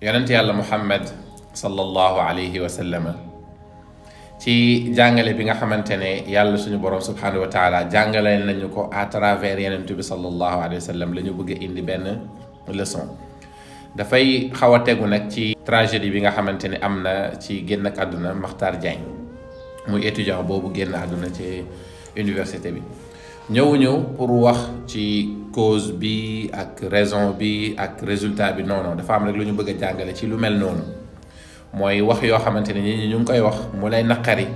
yonent yàlla Muhammad sallallahu alayhi wa sallam ci jàngale bi nga xamante ne yàlla suñu borom subhanahu wa taala jàngale nañu ko à travers yonent bi sallallahu alayhi wa sallam la ñu bëgg a indi benn leçon. dafay xaw a tegu nag ci tragédie bi nga xamante ne am na ci génn ak àdduna Makhtar Diagne muy étudiant boobu génn àdduna ci université bi. ñëw pour wax ci cause bi ak raison bi ak résultat bi non dafa am rek lu ñu bëgg a jàngale ci lu mel noonu mooy wax yoo xamante ne nit ñi ñu ngi koy wax mu lay naqari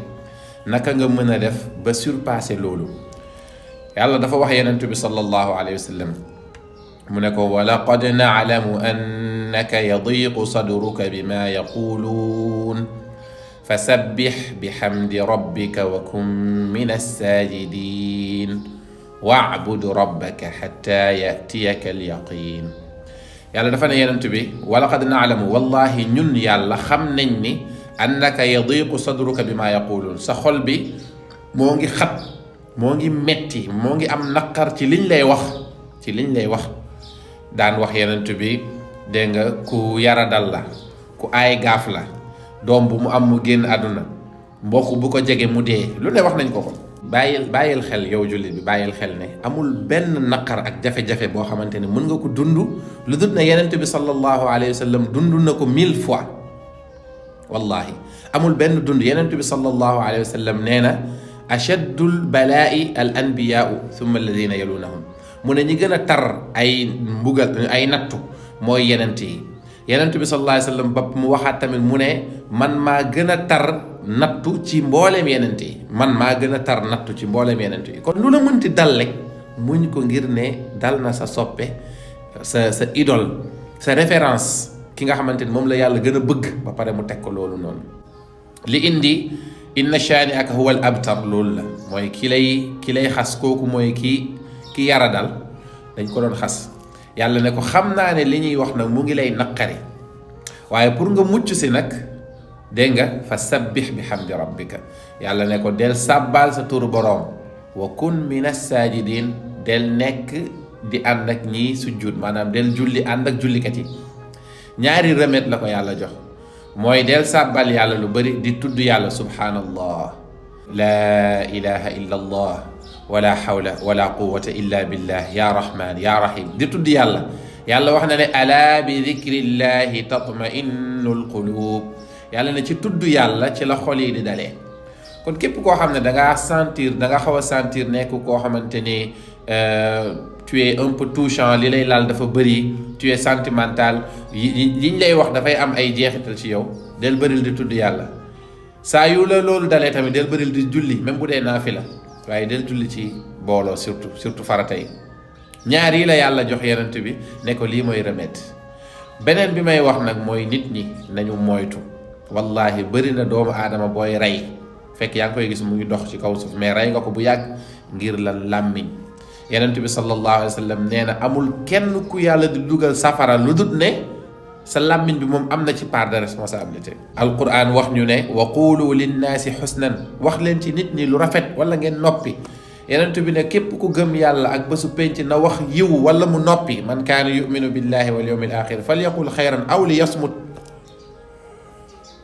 naka nga mën a def ba surpasser loolu. yàlla dafa wax yonent bi sallallahu alayhi wa sallam mu ne ko wa laqad na'lamu annaka yadiqu sadruka bima yaquluun fasabbih bihamdi rabbika wa kun min as-sajidin wa'bud rabbaka hatta ya'tiyaka al-yaqin. yàlla dafa ne yonent bi wa laqad na'lamu wallahi ñun yàlla xam nañ ni annaka yadiqu sadruka bima yaquluun sa xol bi moo ngi xat moo ngi metti moo ngi am naqar ci liñ lay wax daan wax yonent bi dégg nga ku yara dal la ku aay gaaf la doom bu mu am mu génn àdduna mbokk bu ko jege mu dee lu ne wax nañ ko bàyyil xel yow jullit bi bàyyil xel ne amul benn naqar ak jafe-jafe boo xamante ne mën nga ko dund lu dul ne yonent bi sallallahu alayhi wa sallam dund na ko 1000 fois. wallahi amul benn dund yonent bi sallallahu alayhi wa sallam nee na achaddul balaa'i al anbiyaau thumma alladina yalunahum mu ne ñi gën a tar ay mbugal ay nattu mooy yenent yi. yenent bi sallallahu alayhi wa sallam ba mu waxaat tamit mu ne man maa gën a tar nattu ci mbooleem yenent yi kon lu la mënti dal rek muñ ko ngir ne dal na sa soppe sa idole sa référence ki nga xamante ni moom la yàlla gën a bëgg ba pare mu teg ko loolu noonu. li indi inna shaani'aka huwa al abtar loolu la mooy ki lay xas kooku mooy ki yara dal dañ ko doon xas. yàlla ne ko xam naa ne li ñuy wax nag mu ngi lay naqari waaye pour nga mucc si nag dégg nga fa sabbih bi hamdi rabbika yàlla ne ko del sàbbaal sa turu boroom wa kun min as-sajidin del nekk di ànd ak ñii sujjuud maanaam del julli ànd ak jullikat yi. ñaari remède la ko yàlla jox mooy del sàbbal yàlla lu bari di tudd yàlla subhanallah la ilaha illa allah wala hawla wala quwwata illa billah ya rahman ya rahim di tudd yàlla. yàlla wax na ne ala bi dhikrillahi tatma'innul qulub yàlla ne ci tudd yàlla ci la xol yi di dalee. kon képp koo xam ne da nga xaw a sentir nekk koo xamante ni tu es un peu touchant li lay laal dafa bëri tu es sentimental yiñ lay wax dafay am ay jeexital ci yow del bëril di tudd yàlla. saa yu la loolu dalee tamit del bëril di julli même bu dee naafila waaye del julli ci booloo surtout farata yi. ñaar yi la yàlla jox yonent bi ne ko lii mooy remède. beneen bi may wax nag mooy nit ñi nañu moytu wallahi bëri na doomu aadama booy rey fekk yaa ngi koy gis mu ngi dox ci kaw suuf mais rey nga ko bu yàgg ngir la làmmiñ. yonent bi sallallahu alayhi wa sallam nee na amul kenn ku yàlla di dugal safara lu dut ne sa làmmiñ bi moom am na ci part de responsabilité. alquran wax ñu ne wa qulu linnaasi xusnan wax leen ci nit ñi lu rafet wala ngeen noppi. yonent bi ne képp ku gëm yàlla ak bésu penc na wax yiw wala mu noppi man kaana yuminu billahi wal yawmil axir falyaqul xayran aw li yasmut.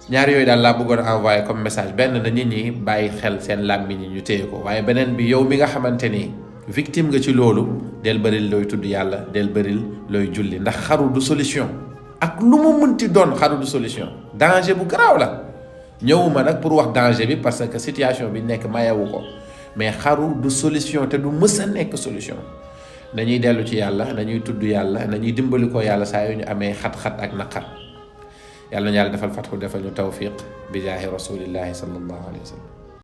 ñaar yooyu daal laa bëggoon a envoyé comme message. benn na nit ñi bàyyi xel seen làmmiñ yi ñu téye ko waaye beneen bi yow mi nga xamante ni victime nga ci loolu del bëril looy tudd yàlla del bëril looy julli ndax xaru du solution. ak lu mu mënti doon xaru du solution. danger bu garaaw la. ñëwuma nag pour wax danger bi parce que situation bi nekk mayewu ko mais xaru du solution te du mës a nekk solution. nañuy dellu ci yàlla nañuy tudd yàlla nañuy dimbali ko yàlla saa yu ñu amee xat-xat ak naqar. yàlla na yàlla defal fatxu defal ñu tawfiq bi jaahi rasulillahi sallallahu alayhi wa sallam.